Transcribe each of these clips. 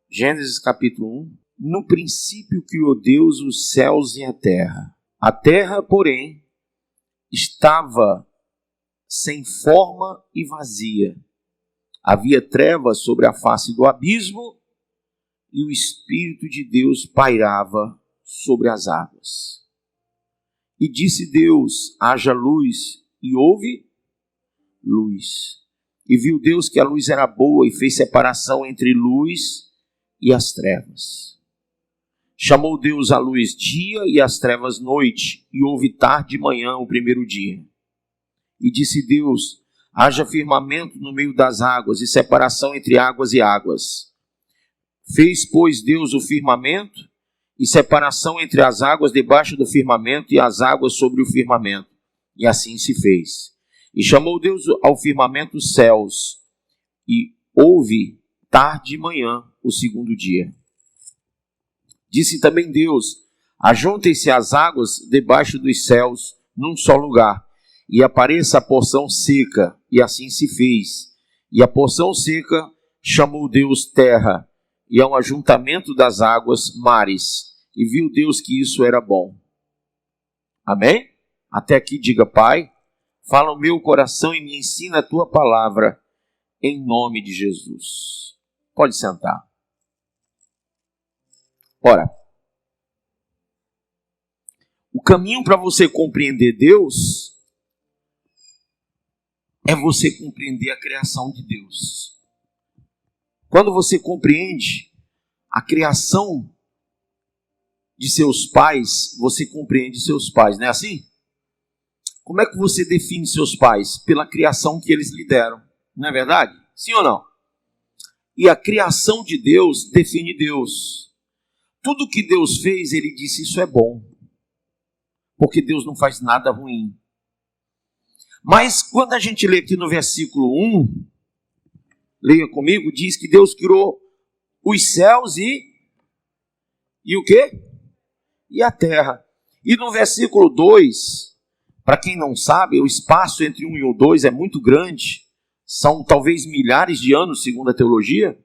Gênesis capítulo 1. No princípio criou Deus os céus e a terra. A terra, porém, estava sem forma e vazia. Havia trevas sobre a face do abismo e o Espírito de Deus pairava sobre as águas. E disse Deus: haja luz, e houve luz. E viu Deus que a luz era boa e fez separação entre luz e as trevas. Chamou Deus a luz dia e as trevas noite, e houve tarde e manhã o primeiro dia. E disse Deus: haja firmamento no meio das águas e separação entre águas e águas. Fez, pois, Deus o firmamento e separação entre as águas debaixo do firmamento e as águas sobre o firmamento. E assim se fez. E chamou Deus ao firmamento os céus, e houve tarde e manhã o segundo dia. Disse também Deus: ajuntem-se as águas debaixo dos céus num só lugar, e apareça a porção seca, e assim se fez. E a porção seca chamou Deus terra, e ao ajuntamento das águas mares, e viu Deus que isso era bom. Amém? Até aqui diga: Pai, fala o meu coração e me ensina a tua palavra, em nome de Jesus. Pode sentar. Ora, o caminho para você compreender Deus é você compreender a criação de Deus. Quando você compreende a criação de seus pais, você compreende seus pais, não é assim? Como é que você define seus pais? Pela criação que eles lhe deram, não é verdade? Sim ou não? E a criação de Deus define Deus. Tudo que Deus fez, ele disse: isso é bom. Porque Deus não faz nada ruim. Mas quando a gente lê aqui no versículo 1, leia comigo, diz que Deus criou os céus e o quê? E a terra. E no versículo 2, para quem não sabe, o espaço entre 1 e o 2 é muito grande. São talvez milhares de anos, segundo a teologia.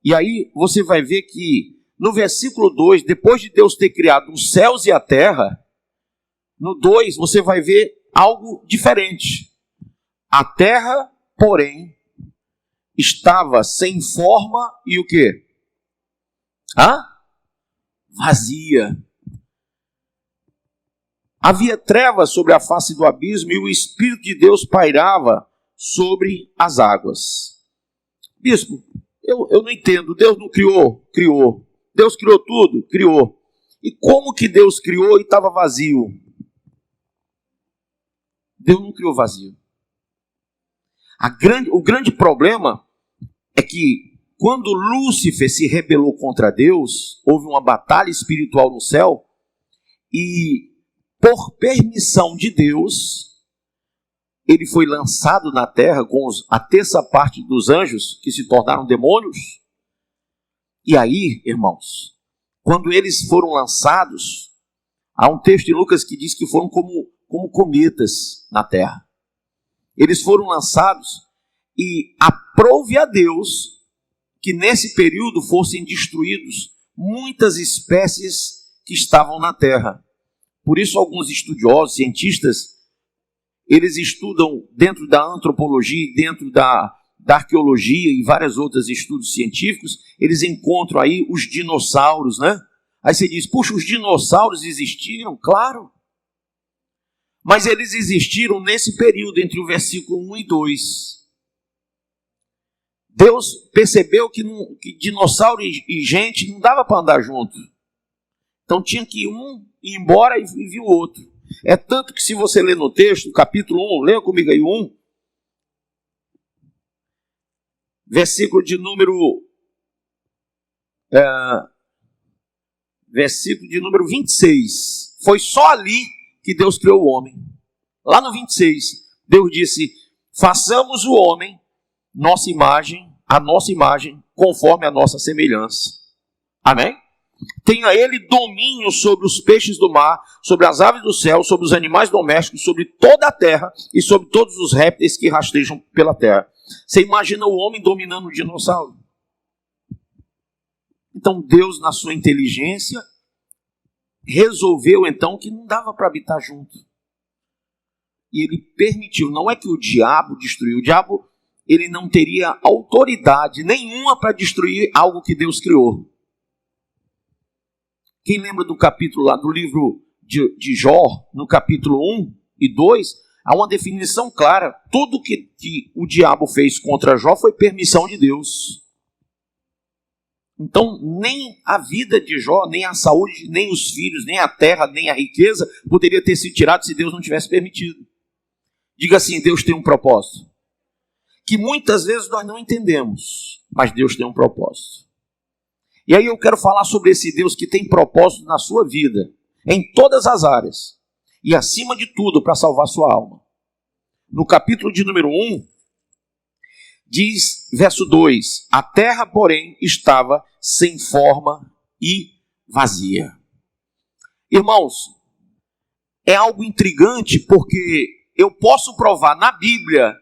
E aí você vai ver que no versículo 2, depois de Deus ter criado os céus e a terra, no 2 você vai ver algo diferente. A terra, porém, estava sem forma e o quê? Vazia. Havia trevas sobre a face do abismo e o Espírito de Deus pairava sobre as águas. Bispo, eu não entendo. Deus não criou? Criou. Deus criou tudo? Criou. E como que Deus criou e estava vazio? Deus não criou vazio. O grande problema é que quando Lúcifer se rebelou contra Deus, houve uma batalha espiritual no céu, e por permissão de Deus, ele foi lançado na terra com a terça parte dos anjos que se tornaram demônios. E aí, irmãos, quando eles foram lançados, há um texto em Lucas que diz que foram como cometas na terra. Eles foram lançados e aprove a Deus que nesse período fossem destruídos muitas espécies que estavam na terra. Por isso alguns estudiosos, cientistas, eles estudam dentro da antropologia, dentro da arqueologia e vários outros estudos científicos, eles encontram aí os dinossauros, né? Aí você diz: puxa, os dinossauros existiram? Claro. Mas eles existiram nesse período entre o versículo 1 e 2. Deus percebeu que dinossauro e gente não dava para andar junto. Então tinha que um ir embora e vir o outro. É tanto que se você ler no texto, capítulo 1, leia comigo aí 1, versículo de número 26. Foi só ali que Deus criou o homem. Lá no 26, Deus disse: façamos o homem a nossa imagem, conforme a nossa semelhança. Amém? Tenha ele domínio sobre os peixes do mar, sobre as aves do céu, sobre os animais domésticos, sobre toda a terra e sobre todos os répteis que rastejam pela terra. Você imagina o homem dominando o dinossauro? Então Deus, na sua inteligência, resolveu então que não dava para habitar junto. E ele permitiu. Não é que o diabo destruiu. O diabo, ele não teria autoridade nenhuma para destruir algo que Deus criou. Quem lembra do capítulo lá do livro de Jó, no capítulo 1 e 2, há uma definição clara. Tudo que o diabo fez contra Jó foi permissão de Deus. Então, nem a vida de Jó, nem a saúde, nem os filhos, nem a terra, nem a riqueza poderia ter sido tirado se Deus não tivesse permitido. Diga assim, Deus tem um propósito. Que muitas vezes nós não entendemos, mas Deus tem um propósito. E aí eu quero falar sobre esse Deus que tem propósito na sua vida, em todas as áreas, e acima de tudo para salvar sua alma. No capítulo de número 1, diz, verso 2, a terra, porém, estava sem forma e vazia. Irmãos, é algo intrigante porque eu posso provar na Bíblia,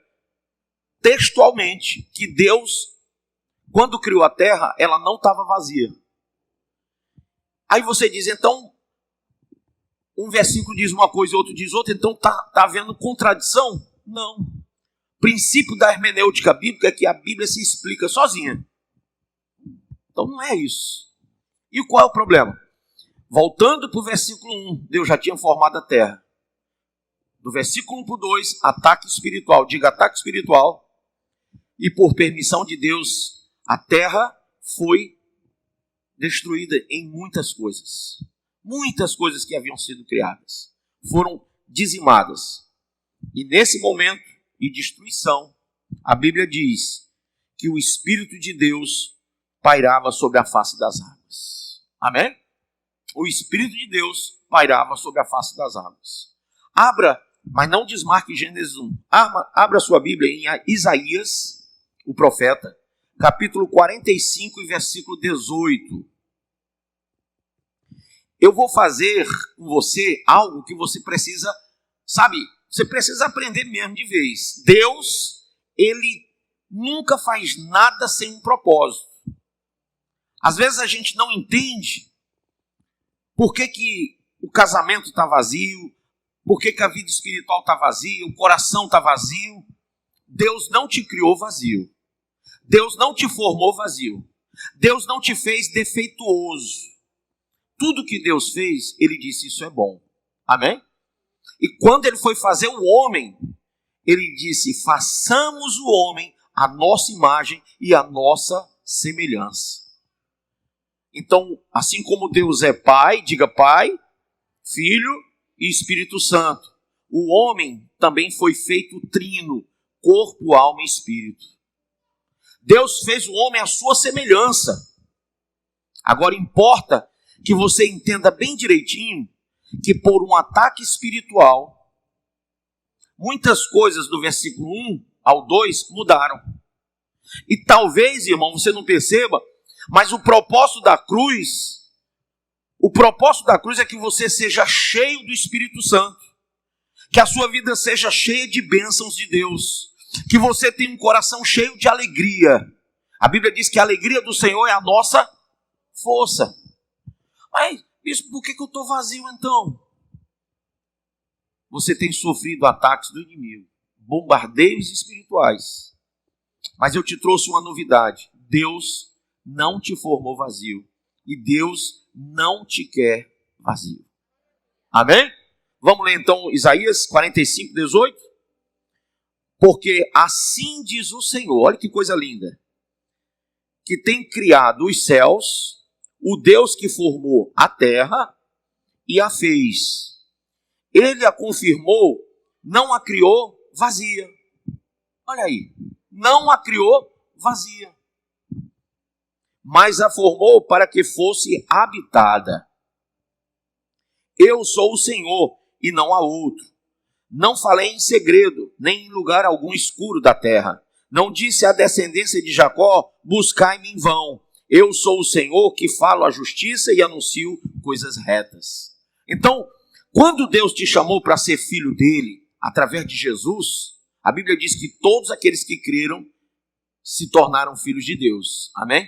textualmente, que Deus, quando criou a terra, ela não estava vazia. Aí você diz, então, um versículo diz uma coisa e outro diz outra, então está havendo contradição? Não. O princípio da hermenêutica bíblica é que a Bíblia se explica sozinha. Então não é isso. E qual é o problema? Voltando para o versículo 1, Deus já tinha formado a terra. Do versículo 1 para o 2, ataque espiritual. Diga ataque espiritual. E por permissão de Deus, a terra foi destruída em muitas coisas. Muitas coisas que haviam sido criadas foram dizimadas. E nesse momento de destruição, a Bíblia diz que o Espírito de Deus pairava sobre a face das águas. Amém? O Espírito de Deus pairava sobre a face das águas. Abra, mas não desmarque Gênesis 1. Abra sua Bíblia em Isaías, o profeta, capítulo 45 e versículo 18. Eu vou fazer com você algo que você precisa, sabe, você precisa aprender mesmo de vez. Deus, ele nunca faz nada sem um propósito. Às vezes a gente não entende por que o casamento está vazio, por que a vida espiritual está vazia, o coração está vazio. Deus não te criou vazio. Deus não te formou vazio. Deus não te fez defeituoso. Tudo que Deus fez, ele disse, isso é bom. Amém? E quando ele foi fazer o homem, ele disse, façamos o homem a nossa imagem e a nossa semelhança. Então, assim como Deus é Pai, diga Pai, Filho e Espírito Santo, o homem também foi feito trino, corpo, alma e espírito. Deus fez o homem à sua semelhança. Agora importa que você entenda bem direitinho que por um ataque espiritual, muitas coisas do versículo 1 ao 2 mudaram. E talvez, irmão, você não perceba, mas o propósito da cruz é que você seja cheio do Espírito Santo, que a sua vida seja cheia de bênçãos de Deus, que você tenha um coração cheio de alegria. A Bíblia diz que a alegria do Senhor é a nossa força. Mas, bispo, por que eu estou vazio então? Você tem sofrido ataques do inimigo, bombardeios espirituais. Mas eu te trouxe uma novidade. Deus não te formou vazio. E Deus não te quer vazio. Amém? Vamos ler então Isaías 45, 18? Porque assim diz o Senhor, olha que coisa linda, que tem criado os céus, o Deus que formou a terra e a fez. Ele a confirmou, não a criou vazia. Olha aí, não a criou vazia, mas a formou para que fosse habitada. Eu sou o Senhor e não há outro. Não falei em segredo, nem em lugar algum escuro da terra. Não disse à descendência de Jacó, buscai-me em vão. Eu sou o Senhor que falo a justiça e anuncio coisas retas. Então, quando Deus te chamou para ser filho dele, através de Jesus, a Bíblia diz que todos aqueles que creram se tornaram filhos de Deus. Amém?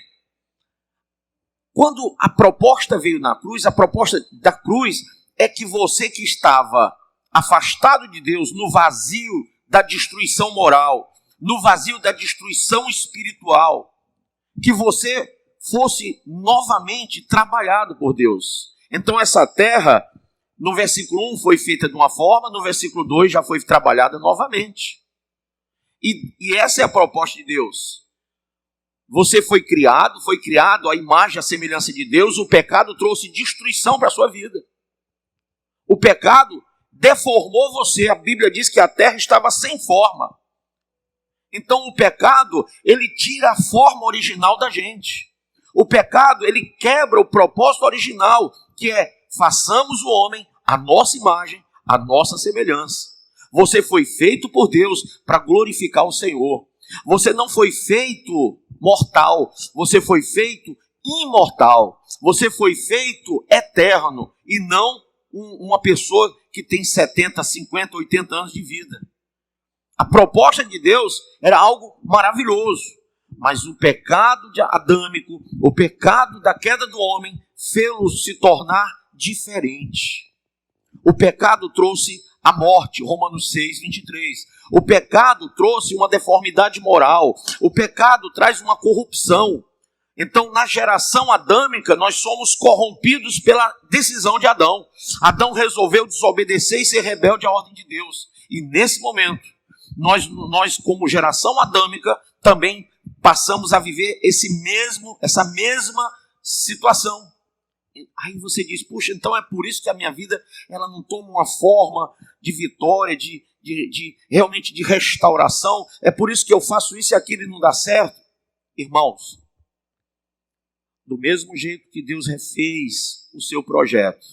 Quando a proposta veio na cruz, a proposta da cruz é que você que estava afastado de Deus, no vazio da destruição moral, no vazio da destruição espiritual, que você fosse novamente trabalhado por Deus. Então essa terra, no versículo 1 foi feita de uma forma, no versículo 2 já foi trabalhada novamente. E essa é a proposta de Deus. Você foi criado à imagem e à semelhança de Deus. O pecado trouxe destruição para a sua vida. O pecado deformou você. A Bíblia diz que a terra estava sem forma. Então o pecado, ele tira a forma original da gente. O pecado, ele quebra o propósito original, que é: façamos o homem à nossa imagem, à nossa semelhança. Você foi feito por Deus para glorificar o Senhor. Você não foi feito mortal, você foi feito imortal. Você foi feito eterno e não uma pessoa que tem 70, 50, 80 anos de vida. A proposta de Deus era algo maravilhoso, mas o pecado adâmico, o pecado da queda do homem, fê-lo se tornar diferente. O pecado trouxe a morte, Romanos 6, 23. O pecado trouxe uma deformidade moral. O pecado traz uma corrupção. Então, na geração adâmica, nós somos corrompidos pela decisão de Adão. Adão resolveu desobedecer e ser rebelde à ordem de Deus. E nesse momento, nós como geração adâmica, também passamos a viver essa mesma situação. Aí você diz: puxa, então é por isso que a minha vida ela não toma uma forma de vitória, de realmente de restauração. É por isso que eu faço isso e aquilo e não dá certo. Irmãos, do mesmo jeito que Deus refez o seu projeto,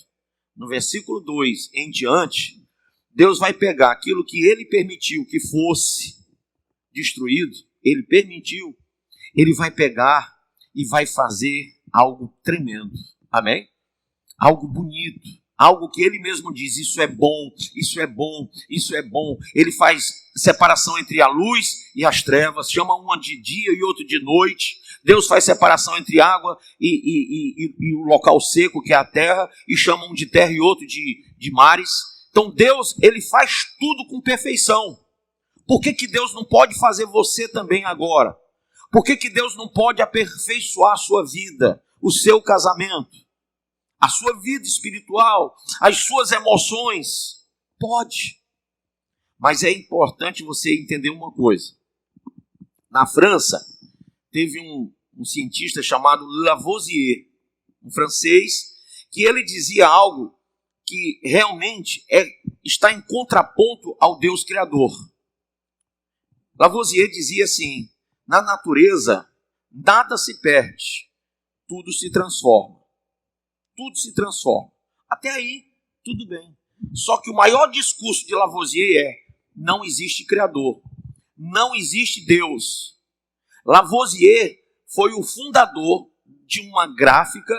no versículo 2 em diante, Deus vai pegar aquilo que Ele permitiu que fosse destruído, Ele permitiu, Ele vai pegar e vai fazer algo tremendo. Amém? Algo bonito, algo que Ele mesmo diz: isso é bom, isso é bom, isso é bom. Ele faz separação entre a luz e as trevas, chama uma de dia e outro de noite. Deus faz separação entre água e o local seco, que é a terra, e chama um de terra e outro de mares. Então Deus, Ele faz tudo com perfeição. Por que Deus não pode fazer você também agora? Por que Deus não pode aperfeiçoar a sua vida, o seu casamento, a sua vida espiritual, as suas emoções? Pode. Mas é importante você entender uma coisa. Na França, teve um cientista chamado Lavoisier, um francês, que ele dizia algo que realmente está em contraponto ao Deus Criador. Lavoisier dizia assim: na natureza, nada se perde, tudo se transforma. Tudo se transforma. Até aí, tudo bem. Só que o maior discurso de Lavoisier é: não existe Criador, não existe Deus. Lavoisier foi o fundador de uma gráfica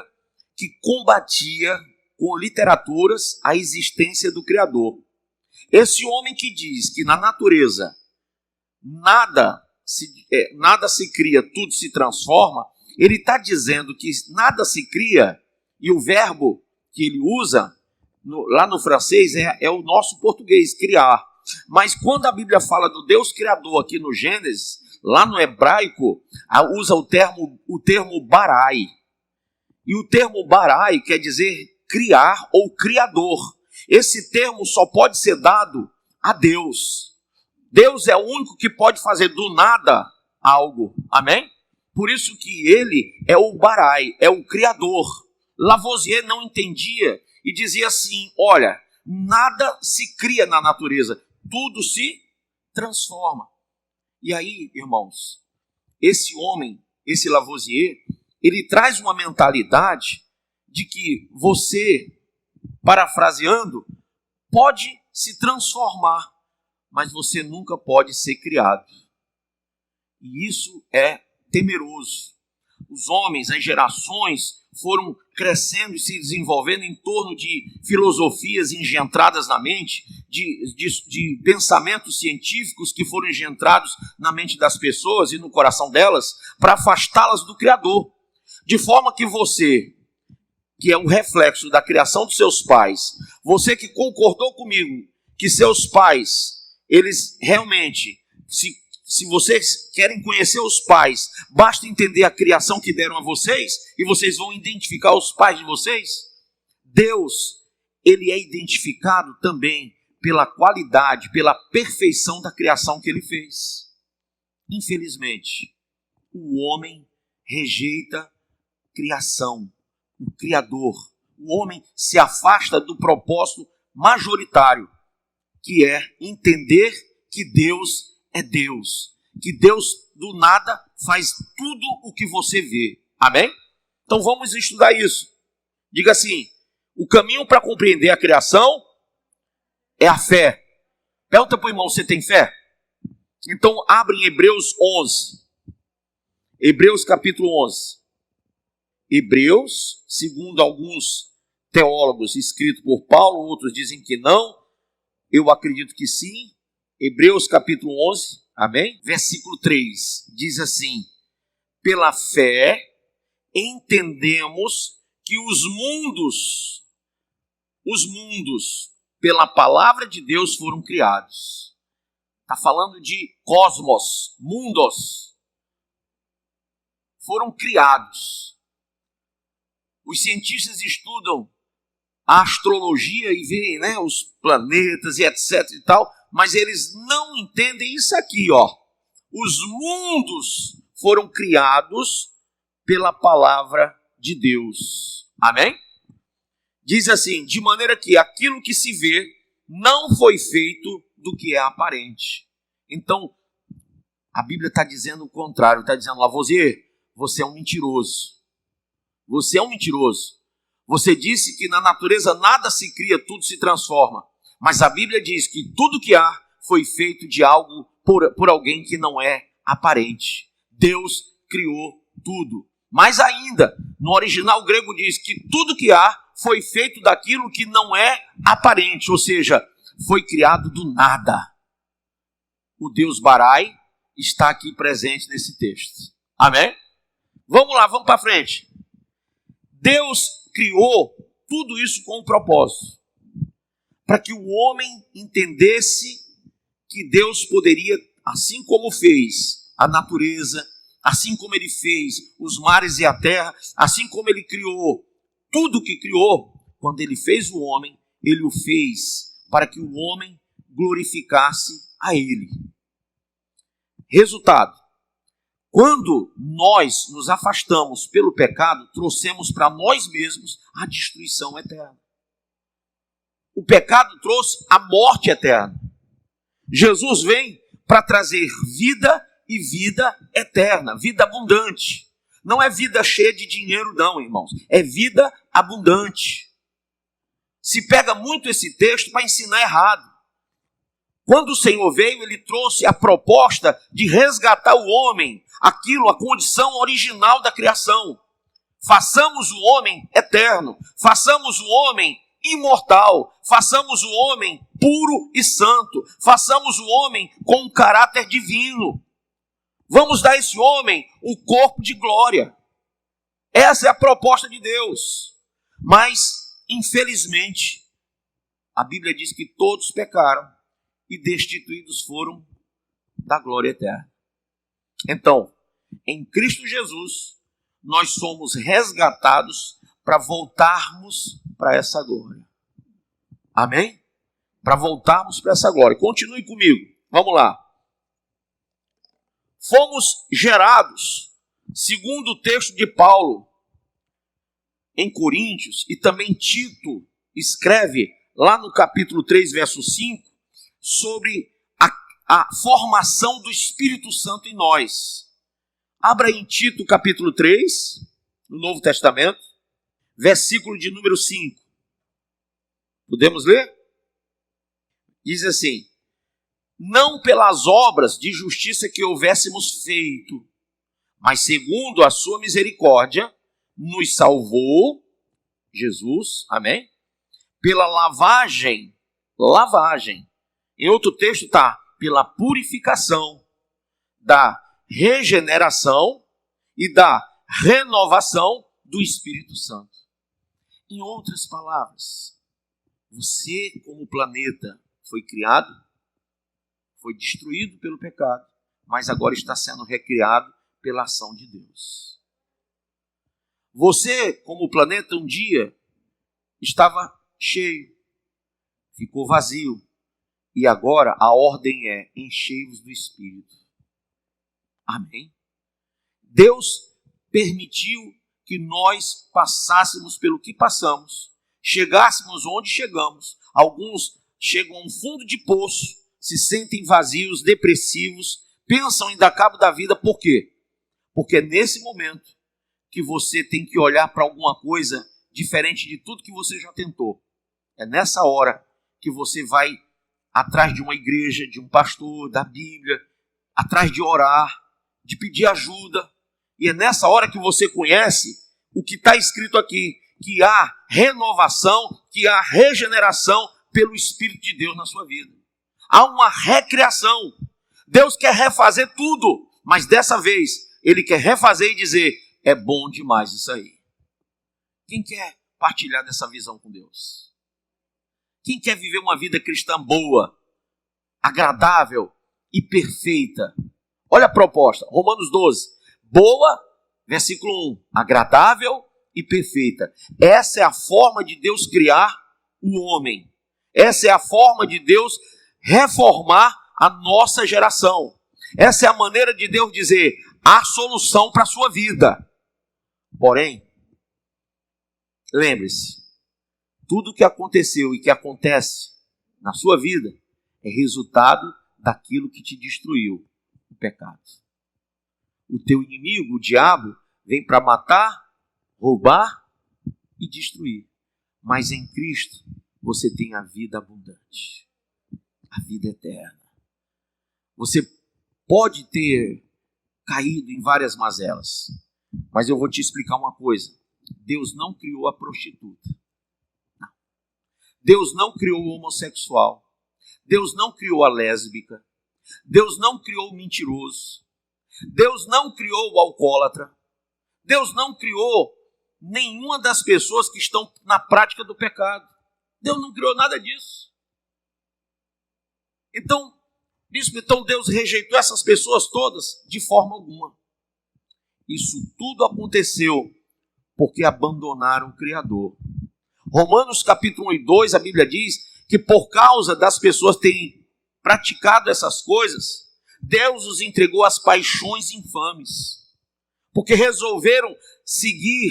que combatia com literaturas a existência do Criador. Esse homem que diz que na natureza nada se cria, tudo se transforma, ele está dizendo que nada se cria. E o verbo que ele usa, lá no francês, é o nosso português, criar. Mas quando a Bíblia fala do Deus Criador aqui no Gênesis, lá no hebraico, usa o termo barai. E o termo barai quer dizer criar ou criador. Esse termo só pode ser dado a Deus. Deus é o único que pode fazer do nada algo. Amém? Por isso que ele é o barai, é o criador. Lavoisier não entendia e dizia assim: olha, nada se cria na natureza, tudo se transforma. E aí, irmãos, esse homem, esse Lavoisier, ele traz uma mentalidade de que você, parafraseando, pode se transformar, mas você nunca pode ser criado. E isso é temeroso. Os homens, as gerações foram crescendo e se desenvolvendo em torno de filosofias engendradas na mente, de pensamentos científicos que foram engendrados na mente das pessoas e no coração delas para afastá-las do Criador. De forma que você, que é um reflexo da criação dos seus pais, você que concordou comigo que seus pais, eles realmente, se vocês querem conhecer os pais, basta entender a criação que deram a vocês e vocês vão identificar os pais de vocês. Deus, ele é identificado também pela qualidade, pela perfeição da criação que ele fez. Infelizmente, o homem rejeita criação, o Criador. O homem se afasta do propósito majoritário, que é entender que Deus é Deus. Que Deus, do nada, faz tudo o que você vê. Amém? Então vamos estudar isso. Diga assim, o caminho para compreender a criação é a fé. Pergunta para o irmão, você tem fé? Então abre em Hebreus 11. Hebreus capítulo 11. Hebreus, segundo alguns teólogos, escrito por Paulo, outros dizem que não. Eu acredito que sim. Hebreus capítulo 11, amém? Versículo 3, diz assim: pela fé entendemos que os mundos, pela palavra de Deus foram criados. Está falando de cosmos, mundos, foram criados. Os cientistas estudam a astrologia e veem, né, os planetas e etc e tal, mas eles não entendem isso aqui, ó. Os mundos foram criados pela palavra de Deus. Amém? Diz assim, de maneira que aquilo que se vê não foi feito do que é aparente. Então, a Bíblia está dizendo o contrário, está dizendo, Lavoisier, você é um mentiroso. Você é um mentiroso. Você disse que na natureza nada se cria, tudo se transforma. Mas a Bíblia diz que tudo que há foi feito de algo por alguém que não é aparente. Deus criou tudo. Mais ainda, no original grego diz que tudo que há foi feito daquilo que não é aparente. Ou seja, foi criado do nada. O Deus Barai está aqui presente nesse texto. Amém? Vamos lá, vamos para frente. Deus criou tudo isso com um propósito. Para que o homem entendesse que Deus poderia, assim como fez a natureza, assim como ele fez os mares e a terra, assim como ele criou tudo que criou, quando ele fez o homem, ele o fez para que o homem glorificasse a ele. Resultado: quando nós nos afastamos pelo pecado, trouxemos para nós mesmos a destruição eterna. O pecado trouxe a morte eterna. Jesus vem para trazer vida e vida eterna, vida abundante. Não é vida cheia de dinheiro não, irmãos. É vida abundante. Se pega muito esse texto para ensinar errado. Quando o Senhor veio, ele trouxe a proposta de resgatar o homem, aquilo, a condição original da criação. Façamos o homem eterno, façamos o homem imortal, façamos o homem puro e santo, façamos o homem com um caráter divino. Vamos dar a esse homem o corpo de glória. Essa é a proposta de Deus. Mas, infelizmente, a Bíblia diz que todos pecaram e destituídos foram da glória eterna. Então, em Cristo Jesus, nós somos resgatados para voltarmos para essa glória. Amém? Para voltarmos para essa glória. Continue comigo. Vamos lá. Fomos gerados, segundo o texto de Paulo, em Coríntios, e também Tito escreve lá no capítulo 3, verso 5, sobre a formação do Espírito Santo em nós. Abra em Tito capítulo 3, no Novo Testamento, versículo de número 5. Podemos ler? Diz assim: não pelas obras de justiça que houvéssemos feito, mas segundo a sua misericórdia, nos salvou, Jesus, amém? Pela lavagem, em outro texto está, pela purificação, da regeneração e da renovação do Espírito Santo. Em outras palavras, você como planeta foi criado, foi destruído pelo pecado, mas agora está sendo recriado pela ação de Deus. Você como planeta um dia estava cheio, ficou vazio, e agora a ordem é: enchei-vos do Espírito. Amém? Deus permitiu que nós passássemos pelo que passamos, chegássemos onde chegamos. Alguns chegam a um fundo de poço, se sentem vazios, depressivos, pensam em dar cabo da vida. Por quê? Porque é nesse momento que você tem que olhar para alguma coisa diferente de tudo que você já tentou. É nessa hora que você vai atrás de uma igreja, de um pastor, da Bíblia, atrás de orar, de pedir ajuda. E é nessa hora que você conhece o que está escrito aqui, que há renovação, que há regeneração pelo Espírito de Deus na sua vida. Há uma recriação. Deus quer refazer tudo, mas dessa vez Ele quer refazer e dizer: é bom demais isso aí. Quem quer partilhar dessa visão com Deus? Quem quer viver uma vida cristã boa, agradável e perfeita? Olha a proposta, Romanos 12. Boa, versículo 1, agradável e perfeita. Essa é a forma de Deus criar o homem. Essa é a forma de Deus reformar a nossa geração. Essa é a maneira de Deus dizer: há solução para a sua vida. Porém, lembre-se, tudo que aconteceu e que acontece na sua vida é resultado daquilo que te destruiu, o pecado. O teu inimigo, o diabo, vem para matar, roubar e destruir. Mas em Cristo você tem a vida abundante, a vida eterna. Você pode ter caído em várias mazelas, mas eu vou te explicar uma coisa. Deus não criou a prostituta. Não. Deus não criou o homossexual. Deus não criou a lésbica. Deus não criou o mentiroso. Deus não criou o alcoólatra. Deus não criou nenhuma das pessoas que estão na prática do pecado. Deus não criou nada disso. Então, bispo, Deus rejeitou essas pessoas todas? De forma alguma. Isso tudo aconteceu porque abandonaram o Criador. Romanos capítulo 1 e 2, a Bíblia diz que por causa das pessoas terem praticado essas coisas, Deus os entregou às paixões infames, porque resolveram seguir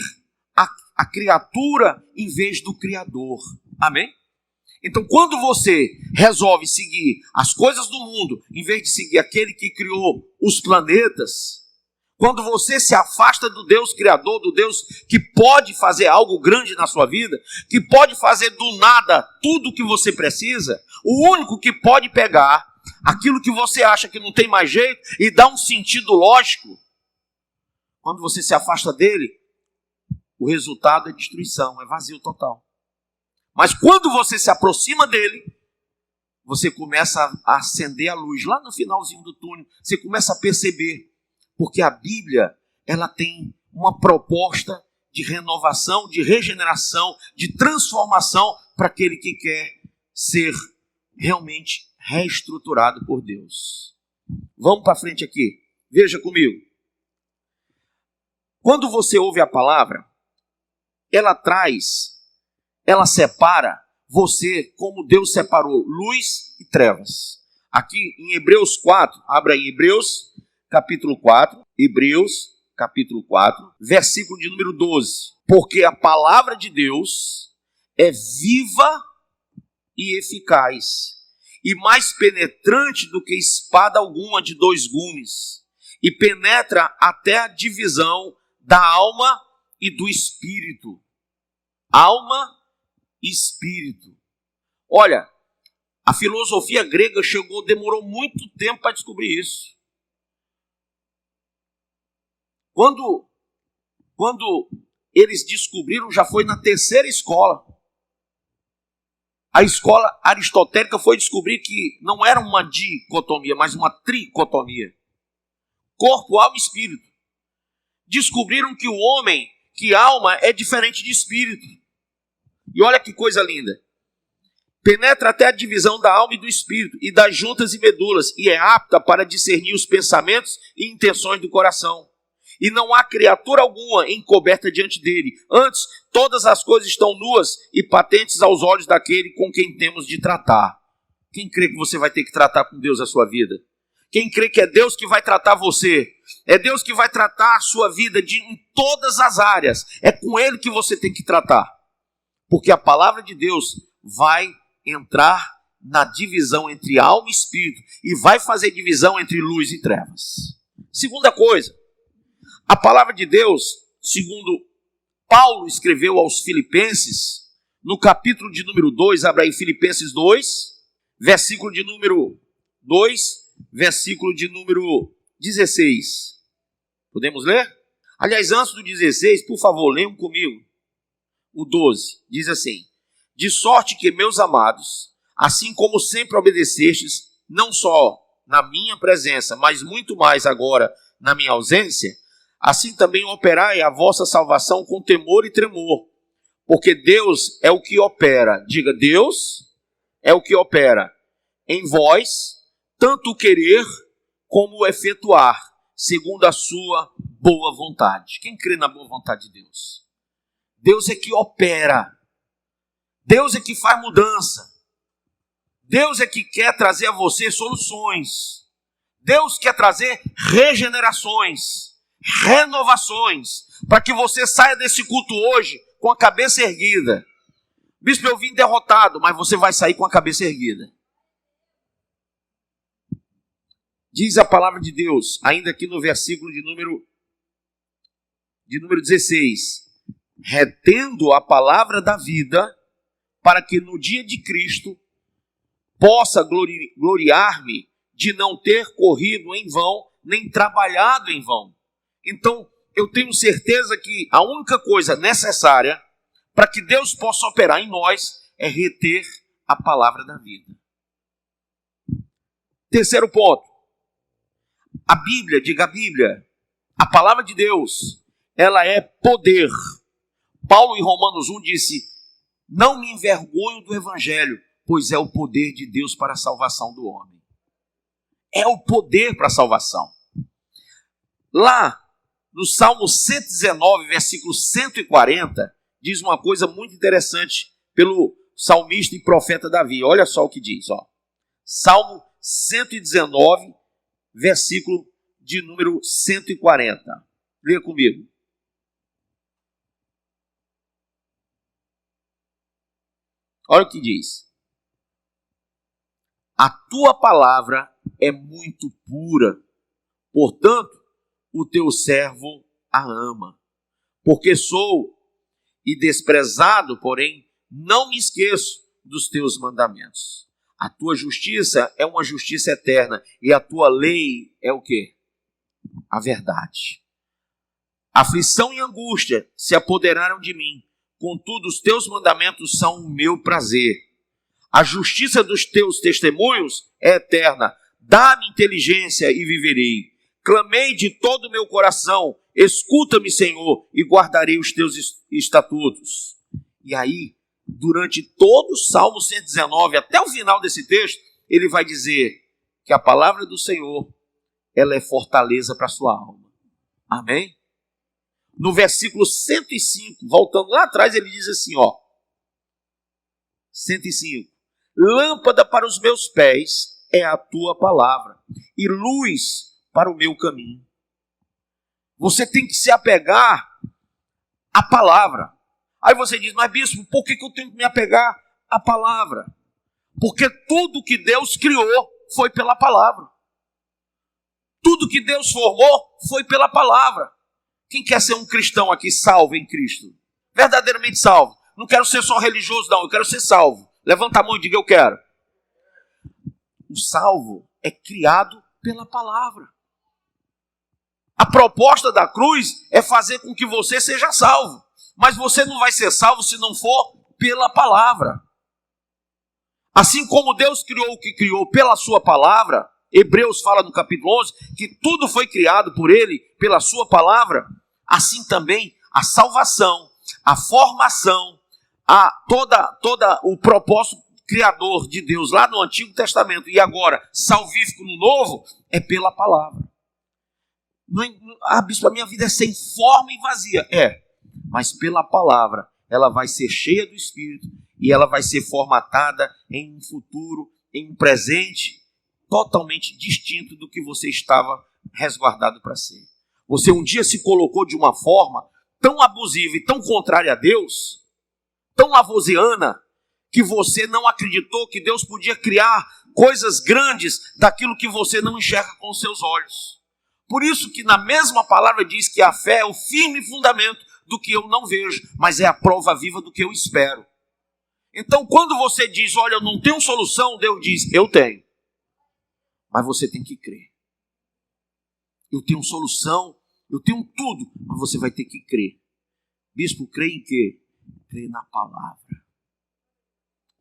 a criatura em vez do Criador. Amém? Então, quando você resolve seguir as coisas do mundo, em vez de seguir aquele que criou os planetas, quando você se afasta do Deus Criador, do Deus que pode fazer algo grande na sua vida, que pode fazer do nada tudo o que você precisa, o único que pode pegar aquilo que você acha que não tem mais jeito e dar um sentido lógico, quando você se afasta dele, o resultado é destruição, é vazio total. Mas quando você se aproxima dele, você começa a acender a luz. Lá no finalzinho do túnel, você começa a perceber. Porque a Bíblia, ela tem uma proposta de renovação, de regeneração, de transformação para aquele que quer ser realmente reestruturado por Deus. Vamos para frente aqui. Veja comigo. Quando você ouve a palavra, ela separa você como Deus separou luz e trevas. Aqui em Hebreus 4, abra aí Hebreus capítulo 4, versículo de número 12. Porque a palavra de Deus é viva e eficaz, e mais penetrante do que espada alguma de dois gumes, e penetra até a divisão da alma e do espírito. Alma e espírito. Olha, a filosofia grega demorou muito tempo para descobrir isso. Quando eles descobriram, já foi na terceira escola. A escola aristotélica foi descobrir que não era uma dicotomia, mas uma tricotomia. Corpo, alma e espírito. descobriram que o homem, que alma é diferente de espírito. E olha que coisa linda. Penetra até a divisão da alma e do espírito, e das juntas e medulas, e é apta para discernir os pensamentos e intenções do coração. E não há criatura alguma encoberta diante dele. Antes, todas as coisas estão nuas e patentes aos olhos daquele com quem temos de tratar. Quem crê que você vai ter que tratar com Deus a sua vida? Quem crê que é Deus que vai tratar você? É Deus que vai tratar a sua vida em todas as áreas. É com Ele que você tem que tratar. Porque a palavra de Deus vai entrar na divisão entre alma e espírito e vai fazer divisão entre luz e trevas. Segunda coisa, a palavra de Deus, segundo Paulo escreveu aos Filipenses, no capítulo de número 2, abra aí Filipenses 2, versículo de número 2, versículo de número 16. Podemos ler? Aliás, antes do 16, por favor, leiam comigo. O 12 diz assim: de sorte que, meus amados, assim como sempre obedecestes, não só na minha presença, mas muito mais agora na minha ausência, assim também operai a vossa salvação com temor e tremor, porque Deus é o que opera, diga, Deus é o que opera em vós, tanto o querer como o efetuar, segundo a sua boa vontade. Quem crê na boa vontade de Deus? Deus é que opera, Deus é que faz mudança, Deus é que quer trazer a você soluções, Deus quer trazer regenerações, renovações, para que você saia desse culto hoje com a cabeça erguida. Bispo, eu vim derrotado, mas você vai sair com a cabeça erguida. Diz a palavra de Deus, ainda aqui no versículo de número 16, retendo a palavra da vida, para que no dia de Cristo possa gloriar-me de não ter corrido em vão, nem trabalhado em vão. Então, eu tenho certeza que a única coisa necessária para que Deus possa operar em nós é reter a palavra da vida. Terceiro ponto. A Bíblia, diga a Bíblia, a palavra de Deus, ela é poder. Paulo em Romanos 1 disse: não me envergonho do Evangelho, pois é o poder de Deus para a salvação do homem. É o poder para a salvação. Lá, no Salmo 119, versículo 140, diz uma coisa muito interessante pelo salmista e profeta Davi. Olha só o que diz, ó. Salmo 119, versículo de número 140. Leia comigo. Olha o que diz. A tua palavra é muito pura, portanto, o teu servo a ama. Porque sou e desprezado, porém, não me esqueço dos teus mandamentos. A tua justiça é uma justiça eterna, e a tua lei é o quê? A verdade. Aflição e angústia se apoderaram de mim, contudo os teus mandamentos são o meu prazer. A justiça dos teus testemunhos é eterna. Dá-me inteligência e viverei. Clamei de todo o meu coração, escuta-me, Senhor, e guardarei os teus estatutos. E aí, durante todo o Salmo 119, até o final desse texto, ele vai dizer que a palavra do Senhor, ela é fortaleza para a sua alma. Amém? No versículo 105, voltando lá atrás, ele diz assim, ó, 105, lâmpada para os meus pés é a tua palavra, e luz para o meu caminho. Você tem que se apegar à palavra. Aí você diz, mas bispo, por que eu tenho que me apegar à palavra? Porque tudo que Deus criou foi pela palavra. Tudo que Deus formou foi pela palavra. Quem quer ser um cristão aqui salvo em Cristo? Verdadeiramente salvo. Não quero ser só religioso, não. Eu quero ser salvo. Levanta a mão e diga, eu quero. O salvo é criado pela palavra. A proposta da cruz é fazer com que você seja salvo. Mas você não vai ser salvo se não for pela palavra. Assim como Deus criou o que criou pela sua palavra, Hebreus fala no capítulo 11, que tudo foi criado por ele, pela sua palavra, assim também a salvação, a formação, toda o propósito criador de Deus lá no Antigo Testamento e agora salvífico no Novo, é pela palavra. Bispo, a minha vida é sem forma e vazia. Mas pela palavra ela vai ser cheia do Espírito e ela vai ser formatada em um futuro, em um presente totalmente distinto do que você estava resguardado para ser. Você um dia se colocou de uma forma tão abusiva e tão contrária a Deus, tão lavosiana, que você não acreditou que Deus podia criar coisas grandes daquilo que você não enxerga com os seus olhos. Por isso que na mesma palavra diz que a fé é o firme fundamento do que eu não vejo, mas é a prova viva do que eu espero. Então quando você diz, olha, eu não tenho solução, Deus diz, eu tenho. Mas você tem que crer. Eu tenho solução, eu tenho tudo, mas você vai ter que crer. Bispo, crê em quê? Crê na palavra.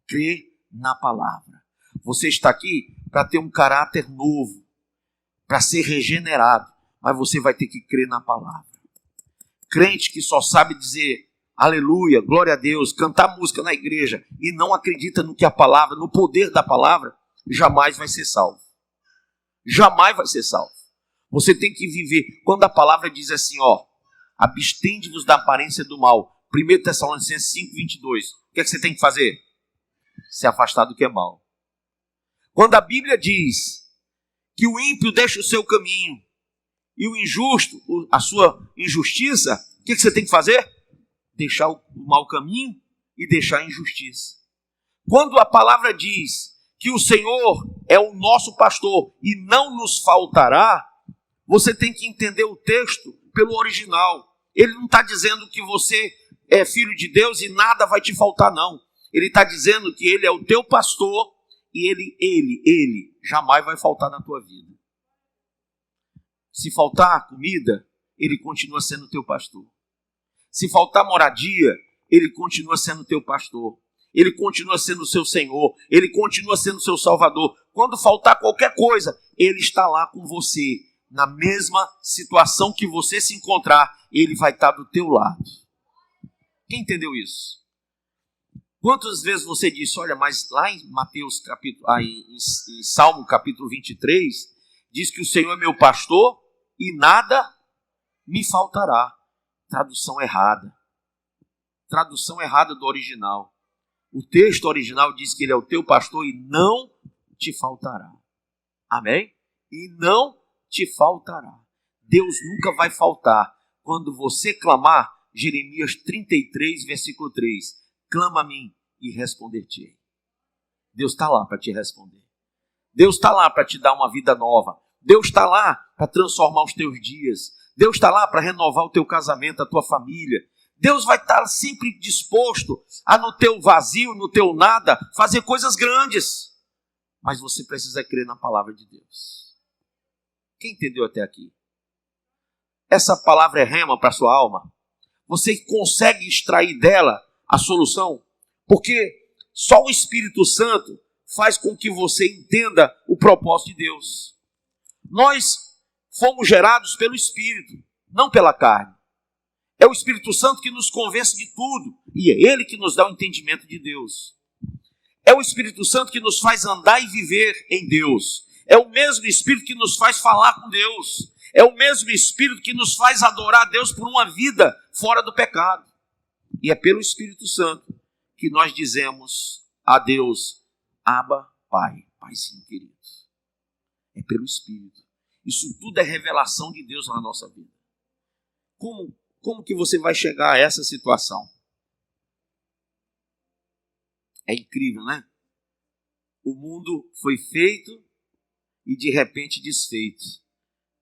Crê na palavra. Você está aqui para ter um caráter novo, para ser regenerado, mas você vai ter que crer na palavra. Crente que só sabe dizer aleluia, glória a Deus, cantar música na igreja e não acredita no que a palavra, no poder da palavra, jamais vai ser salvo. Jamais vai ser salvo. Você tem que viver, quando a palavra diz assim, abstende-vos da aparência do mal. 1 Tessalonicenses 5:22. O que é que você tem que fazer? Se afastar do que é mal. Quando a Bíblia diz que o ímpio deixa o seu caminho e o injusto, a sua injustiça, o que você tem que fazer? Deixar o mau caminho e deixar a injustiça. Quando a palavra diz que o Senhor é o nosso pastor e não nos faltará, você tem que entender o texto pelo original. Ele não está dizendo que você é filho de Deus e nada vai te faltar, não. Ele está dizendo que Ele é o teu pastor e Ele jamais vai faltar na tua vida. Se faltar comida, Ele continua sendo teu pastor. Se faltar moradia, Ele continua sendo teu pastor. Ele continua sendo o seu Senhor. Ele continua sendo o seu Salvador. Quando faltar qualquer coisa, Ele está lá com você. Na mesma situação que você se encontrar, Ele vai estar do teu lado. Quem entendeu isso? Quantas vezes você disse, olha, mas lá em Mateus capítulo, em Salmo capítulo 23, diz que o Senhor é meu pastor e nada me faltará. Tradução errada. Tradução errada do original. O texto original diz que Ele é o teu pastor e não te faltará. Amém? E não te faltará. Deus nunca vai faltar. Quando você clamar, Jeremias 33, versículo 3, clama a mim e responder-te-ei. Deus está lá para te responder. Deus está lá para te dar uma vida nova. Deus está lá para transformar os teus dias. Deus está lá para renovar o teu casamento, a tua família. Deus vai estar sempre disposto a, no teu vazio, no teu nada, fazer coisas grandes. Mas você precisa crer na palavra de Deus. Quem entendeu até aqui? Essa palavra é rema para a sua alma? Você consegue extrair dela a solução? Porque só o Espírito Santo faz com que você entenda o propósito de Deus. Nós fomos gerados pelo Espírito, não pela carne. É o Espírito Santo que nos convence de tudo. E é Ele que nos dá o entendimento de Deus. É o Espírito Santo que nos faz andar e viver em Deus. É o mesmo Espírito que nos faz falar com Deus. É o mesmo Espírito que nos faz adorar a Deus por uma vida fora do pecado. E é pelo Espírito Santo que nós dizemos a Deus, Abba, Pai, Paizinho querido. É pelo Espírito. Isso tudo é revelação de Deus na nossa vida. Como que você vai chegar a essa situação? É incrível, né? O mundo foi feito e de repente desfeito.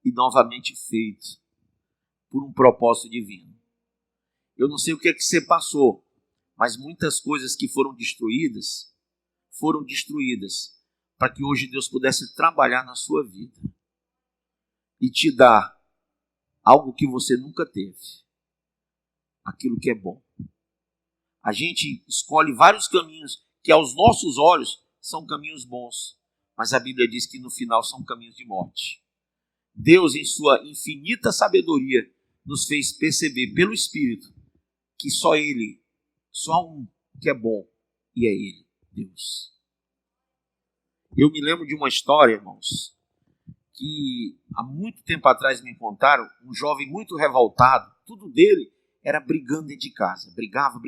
E novamente feito por um propósito divino. Eu não sei o que é que você passou, mas muitas coisas que foram destruídas para que hoje Deus pudesse trabalhar na sua vida e te dar algo que você nunca teve, aquilo que é bom. A gente escolhe vários caminhos que aos nossos olhos são caminhos bons, mas a Bíblia diz que no final são caminhos de morte. Deus, em sua infinita sabedoria, nos fez perceber pelo Espírito que só Ele, só um que é bom, e é Ele, Deus. Eu me lembro de uma história, irmãos, que há muito tempo atrás me contaram, um jovem muito revoltado, tudo dele era brigando dentro de casa. Brigava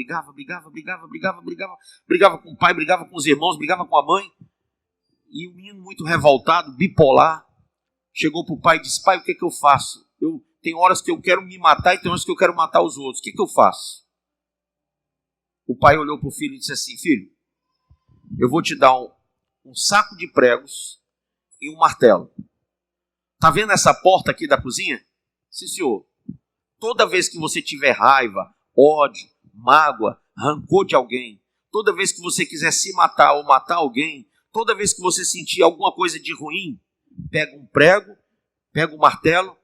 com o pai, brigava com os irmãos, brigava com a mãe. E o menino muito revoltado, bipolar, chegou para o pai e disse: pai, o que é que eu faço? Tem horas que eu quero me matar e tem horas que eu quero matar os outros. O que é que eu faço? O pai olhou para o filho e disse assim: filho, eu vou te dar um saco de pregos e um martelo. Está vendo essa porta aqui da cozinha? Sim, senhor. Toda vez que você tiver raiva, ódio, mágoa, rancor de alguém, toda vez que você quiser se matar ou matar alguém, toda vez que você sentir alguma coisa de ruim, pega um prego, pega um martelo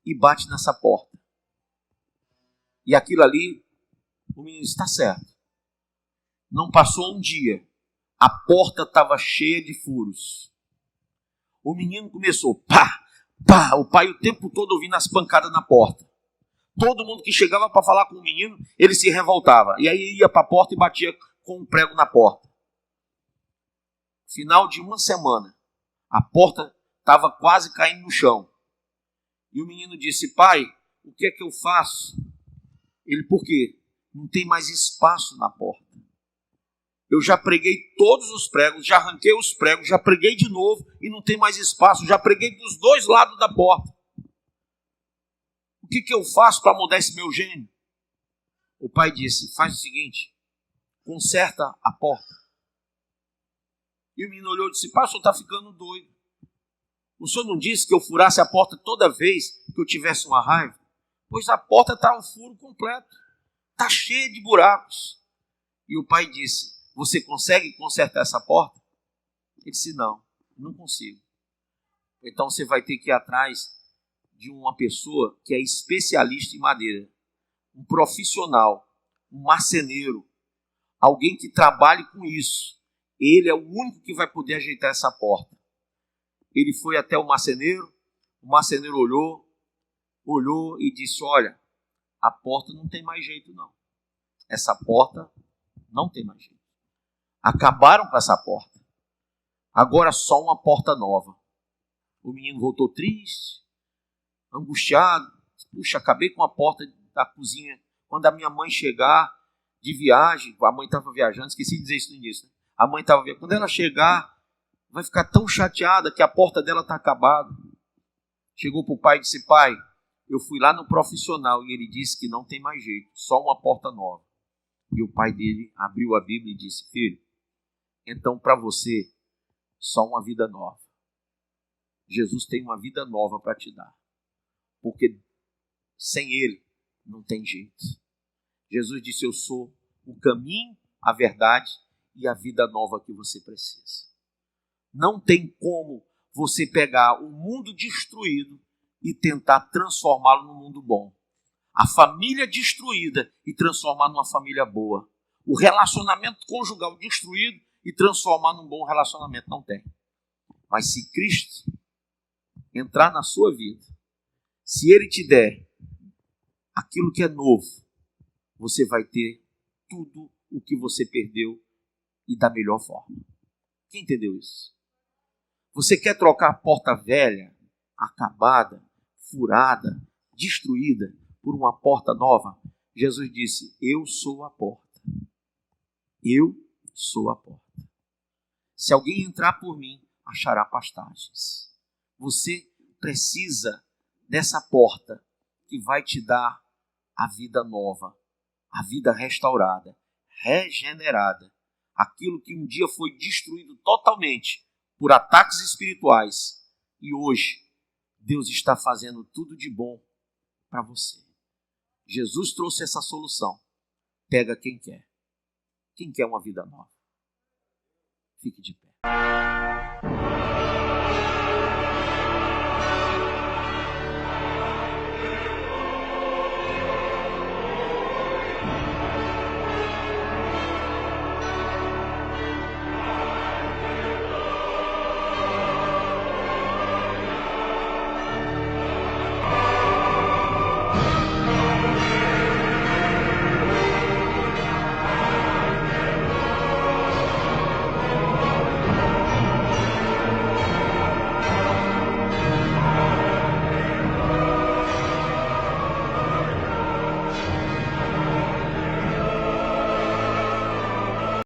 e bate nessa porta. E aquilo ali, o menino está certo. Não passou um dia, a porta estava cheia de furos. O menino começou, pá, pá, o pai o tempo todo ouvindo as pancadas na porta. Todo mundo que chegava para falar com o menino, ele se revoltava. E aí ia para a porta e batia com um prego na porta. Final de uma semana, a porta estava quase caindo no chão. E o menino disse: pai, o que é que eu faço? Ele: por quê? Não tem mais espaço na porta. Eu já preguei todos os pregos, já arranquei os pregos, já preguei de novo e não tem mais espaço. Já preguei dos dois lados da porta. O que eu faço para mudar esse meu gênio? O pai disse: faz o seguinte, conserta a porta. E o menino olhou e disse: pai, o senhor está ficando doido. O senhor não disse que eu furasse a porta toda vez que eu tivesse uma raiva? Pois a porta está um furo completo. Está cheia de buracos. E o pai disse: você consegue consertar essa porta? Ele disse: não consigo. Então você vai ter que ir atrás de uma pessoa que é especialista em madeira. Um profissional, um marceneiro, alguém que trabalhe com isso. Ele é o único que vai poder ajeitar essa porta. Ele foi até o marceneiro olhou e disse: olha, a porta não tem mais jeito não. Essa porta não tem mais jeito. Acabaram com essa porta. Agora só uma porta nova. O menino voltou triste, angustiado. Puxa, acabei com a porta da cozinha. Quando a minha mãe chegar de viagem, a mãe estava viajando, esqueci de dizer isso no início, né? A mãe estava viajando. Quando ela chegar, vai ficar tão chateada que a porta dela está acabada. Chegou para o pai e disse: pai, eu fui lá no profissional e ele disse que não tem mais jeito, só uma porta nova. E o pai dele abriu a Bíblia e disse: filho, então para você, só uma vida nova. Jesus tem uma vida nova para te dar. Porque sem Ele não tem jeito. Jesus disse: eu sou o caminho, a verdade e a vida nova que você precisa. Não tem como você pegar o mundo destruído e tentar transformá-lo num mundo bom. A família destruída e transformar numa família boa. O relacionamento conjugal destruído e transformar num bom relacionamento. Não tem. Mas se Cristo entrar na sua vida, se Ele te der aquilo que é novo, você vai ter tudo o que você perdeu e da melhor forma. Quem entendeu isso? Você quer trocar a porta velha, acabada, furada, destruída, por uma porta nova? Jesus disse: eu sou a porta. Eu sou a porta. Se alguém entrar por mim, achará pastagens. Você precisa dessa porta que vai te dar a vida nova, a vida restaurada, regenerada. Aquilo que um dia foi destruído totalmente por ataques espirituais. E hoje, Deus está fazendo tudo de bom para você. Jesus trouxe essa solução. Pega quem quer. Quem quer uma vida nova? Fique de pé.